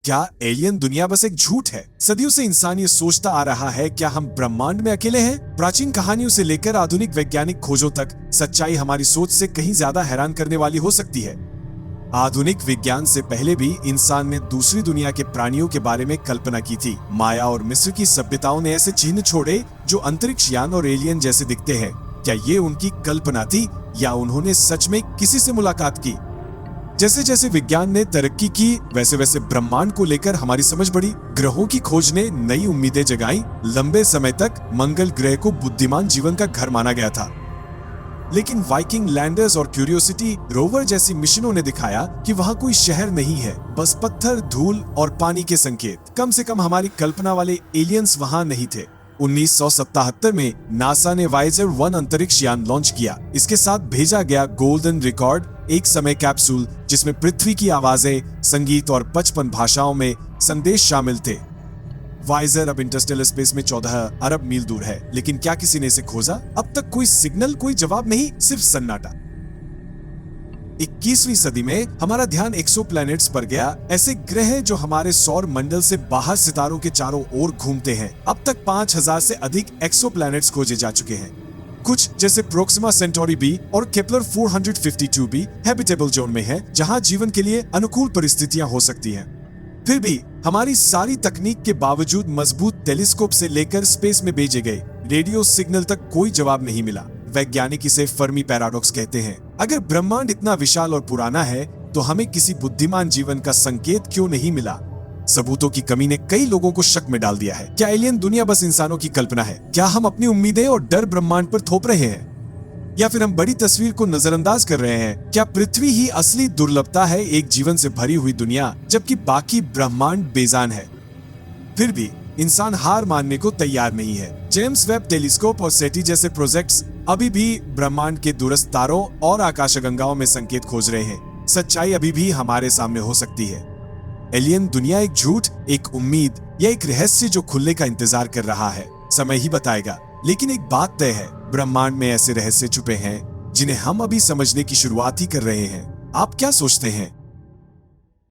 क्या एलियन दुनिया बस एक झूठ है? सदियों से इंसान ये सोचता आ रहा है, क्या हम ब्रह्मांड में अकेले हैं? प्राचीन कहानियों से लेकर आधुनिक वैज्ञानिक खोजों तक सच्चाई हमारी सोच से कहीं ज्यादा हैरान करने वाली हो सकती है। आधुनिक विज्ञान से पहले भी इंसान ने दूसरी दुनिया के प्राणियों के बारे में कल्पना की थी। माया और मिस्र की सभ्यताओं ने ऐसे चिन्ह छोड़े जो अंतरिक्ष यान और एलियन जैसे दिखते हैं। क्या ये उनकी कल्पना थी या उन्होंने सच में किसी से मुलाकात की? जैसे जैसे विज्ञान ने तरक्की की, वैसे वैसे ब्रह्मांड को लेकर हमारी समझ बढ़ी। ग्रहों की खोज ने नई उम्मीदें जगाई। लंबे समय तक मंगल ग्रह को बुद्धिमान जीवन का घर माना गया था, लेकिन वाइकिंग लैंडर्स और क्यूरियोसिटी रोवर जैसी मिशनों ने दिखाया कि वहां कोई शहर नहीं है, बस पत्थर, धूल और पानी के संकेत। कम से कम हमारी कल्पना वाले एलियंस वहां नहीं थे। 1977 में नासा ने वायेजर 1 अंतरिक्ष यान लॉन्च किया। इसके साथ भेजा गया गोल्डन रिकॉर्ड, एक समय कैप्सूल जिसमें पृथ्वी की आवाजें, संगीत और 55 भाषाओं में संदेश शामिल थे। वायेजर अब इंटरस्टेलर स्पेस में 14 अरब मील दूर है, लेकिन क्या किसी ने इसे खोजा? अब तक कोई सिग्नल, कोई जवाब नहीं, सिर्फ सन्नाटा। 21वीं सदी में हमारा ध्यान एक्सोप्लैनेट्स पर गया, ऐसे ग्रह जो हमारे सौर मंडल से बाहर सितारों के चारों ओर घूमते हैं। अब तक 5000 से अधिक एक्सोप्लैनेट्स खोजे जा चुके हैं। कुछ जैसे प्रोक्सिमा सेंटोरी बी और केपलर 452 भी हैबिटेबल जोन में है, जहां जीवन के लिए अनुकूल परिस्थितियां हो सकती हैं। फिर भी हमारी सारी तकनीक के बावजूद मजबूत टेलीस्कोप से लेकर स्पेस में भेजे गए रेडियो सिग्नल तक कोई जवाब नहीं मिला। वैज्ञानिक इसे फर्मी पैराडॉक्स कहते हैं। अगर ब्रह्मांड इतना विशाल और पुराना है, तो हमें किसी बुद्धिमान जीवन का संकेत क्यों नहीं मिला? सबूतों की कमी ने कई लोगों को शक में डाल दिया है। क्या एलियन दुनिया बस इंसानों की कल्पना है? क्या हम अपनी उम्मीदें और डर ब्रह्मांड पर थोप रहे हैं, या फिर हम बड़ी तस्वीर को नजरअंदाज कर रहे हैं? क्या पृथ्वी ही असली दुर्लभता है, एक जीवन से भरी हुई दुनिया, जबकि बाकी ब्रह्मांड बेजान है? फिर भी इंसान हार मानने को तैयार नहीं है। जेम्स वेब टेलीस्कोप और सेटी जैसे प्रोजेक्ट्स अभी भी ब्रह्मांड के दूरस्थ तारों और आकाशगंगाओं में संकेत खोज रहे हैं। सच्चाई अभी भी हमारे सामने हो सकती है। एलियन दुनिया एक झूठ, एक उम्मीद या एक रहस्य जो खुलने का इंतजार कर रहा है, समय ही बताएगा। लेकिन एक बात तय है, ब्रह्मांड में ऐसे रहस्य छुपे हैं जिन्हें हम अभी समझने की शुरुआत ही कर रहे हैं। आप क्या सोचते हैं?